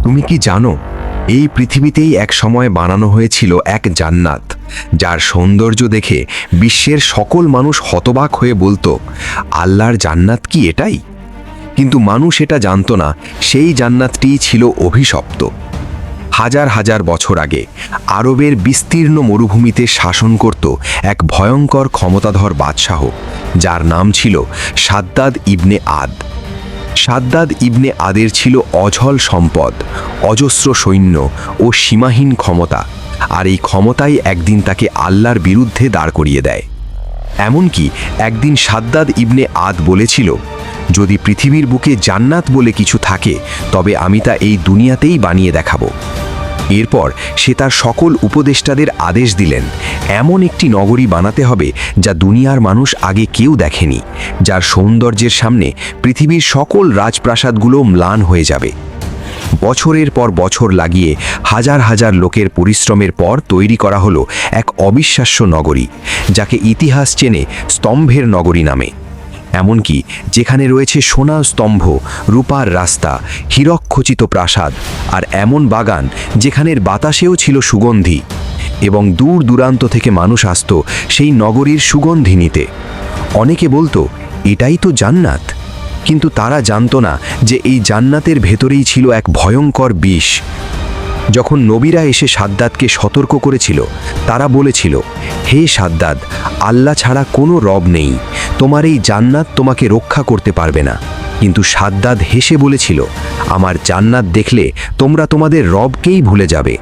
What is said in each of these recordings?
তুমি কি জানো, এই পৃথিবীতেই এক সময় বানানো হয়েছিল এক জান্নাত, যার সৌন্দর্য দেখে বিশ্বের সকল মানুষ হতবাক হয়ে বলতো, আল্লাহর জান্নাত কি এটাই? কিন্তু মানুষ এটা জানতো না, সেই জান্নাতটিই ছিল অভিশপ্ত। হাজার হাজার বছর আগে আরবের বিস্তীর্ণ মরুভূমিতে শাসন করত এক ভয়ঙ্কর ক্ষমতাধর বাদশাহ, যার নাম ছিল সাদ্দাদ ইবনে আদ। সাদ্দাদ ইবনে আদের ছিল অঝল সম্পদ, অজস্র সৈন্য ও সীমাহীন ক্ষমতা, আর এই ক্ষমতাই একদিন তাকে আল্লাহর বিরুদ্ধে দাঁড় করিয়ে দেয়। এমনকি একদিন সাদ্দাদ ইবনে আদ বলেছিল, যদি পৃথিবীর বুকে জান্নাত বলে কিছু থাকে, তবে আমি তা এই দুনিয়াতেই বানিয়ে দেখাবো। এরপর সে তার সকল উপদেষ্টাদের আদেশ দিলেন, এমন একটি নগরী বানাতে হবে যা দুনিয়ার মানুষ আগে কেউ দেখেনি, যার সৌন্দর্যের সামনে পৃথিবীর সকল রাজপ্রাসাদগুলো ম্লান হয়ে যাবে। বছরের পর বছর লাগিয়ে হাজার হাজার লোকের পরিশ্রমের পর তৈরি করা হলো এক অবিশ্বাস্য নগরী, যাকে ইতিহাস চেনে স্তম্ভের নগরী নামে। এমনকি যেখানে রয়েছে সোনার স্তম্ভ, রূপার রাস্তা, হীরকখচিত প্রাসাদ, আর এমন বাগান যেখানের বাতাসেও ছিল সুগন্ধি, এবং দূর দূরান্ত থেকে মানুষ আসতো সেই নগরীর সুগন্ধি নিতে। অনেকে বলতো, এটাই তো জান্নাত। কিন্তু তারা জানতো না যে এই জান্নাতের ভেতরেই ছিল এক ভয়ঙ্কর বিষ। যখন নবীরা এসে সাদ্দাদকে সতর্ক করেছিল, তারা বলেছিল, হে সাদ্দাদ, আল্লাহ ছাড়া কোনো রব নেই, তোমার এই জান্নাত তোমাকে রক্ষা করতে পারবে না। কিন্তু সাদ্দাদ হেসে বলেছিল, আমার জান্নাত দেখলে তোমরা তোমাদের রবকেই ভুলে যাবে।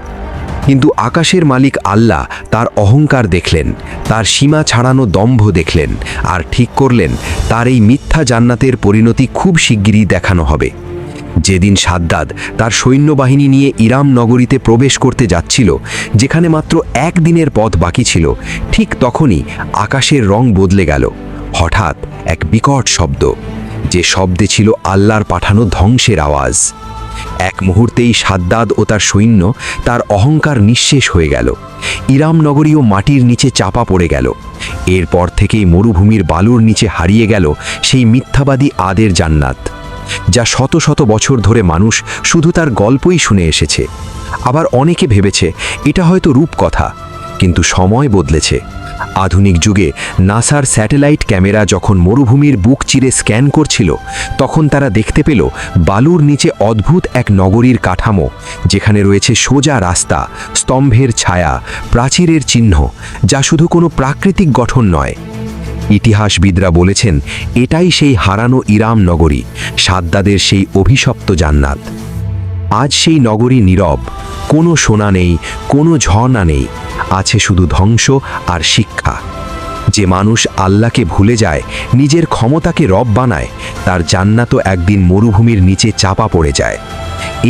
কিন্তু আকাশের মালিক আল্লাহ তার অহংকার দেখলেন, তার সীমা ছাড়ানো দম্ভ দেখলেন, আর ঠিক করলেন তার এই মিথ্যা জান্নাতের পরিণতি খুব শিগগিরই দেখানো হবে। যেদিন সাদ্দাদ তার সৈন্যবাহিনী নিয়ে ইরাম নগরীতে প্রবেশ করতে যাচ্ছিল, যেখানে মাত্র একদিনের পথ বাকি ছিল, ঠিক তখনই আকাশের রং বদলে গেল। হঠাৎ এক বিকট শব্দ, যে শব্দে ছিল আল্লাহর পাঠানো ধ্বংসের আওয়াজ। এক মুহূর্তেই সাদ্দাদ ও তার সৈন্য, তার অহংকার নিঃশেষ হয়ে গেল। ইরাম নগরীও মাটির নিচে চাপা পড়ে গেল। এরপর থেকেই মরুভূমির বালুর নিচে হারিয়ে গেল সেই মিথ্যাবাদী আদের জান্নাত, যা শত শত বছর ধরে মানুষ শুধু তার গল্পই শুনে এসেছে। আবার অনেকে ভেবেছে এটা হয়তো রূপকথা, কিন্তু সময় বদলেছে। আধুনিক যুগে নাসার স্যাটেলাইট ক্যামেরা যখন মরুভূমির বুক চিরে স্ক্যান করছিল, তখন তারা দেখতে পেল বালুর নিচে অদ্ভুত এক নগরীর কাঠামো, যেখানে রয়েছে সোজা রাস্তা, স্তম্ভের ছায়া, প্রাচীরের চিহ্ন, যা শুধু কোনো প্রাকৃতিক গঠন নয়। ইতিহাসবিদরা বলেছেন, এটাই সেই হারানো ইরাম নগরী, সাদ্দাদের সেই অভিশপ্ত জান্নাত। আজ সেই নগরী নীরব, কোনো সোনা নেই, কোনো ঝর্ণা নেই, আছে শুধু ধ্বংস আর শিক্ষা। যে মানুষ আল্লাহকে ভুলে যায়, নিজের ক্ষমতাকে রব বানায়, তার জান্নাতও একদিন মরুভূমির নিচে চাপা পড়ে যায়।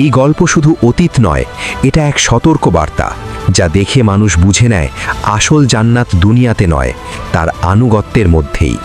এই গল্প শুধু অতীত নয়, এটা এক সতর্ক বার্তা, যা দেখে মানুষ বুঝে নেয় আসল জান্নাত দুনিয়াতে নয়, তার আনুগত্যের মধ্যেই।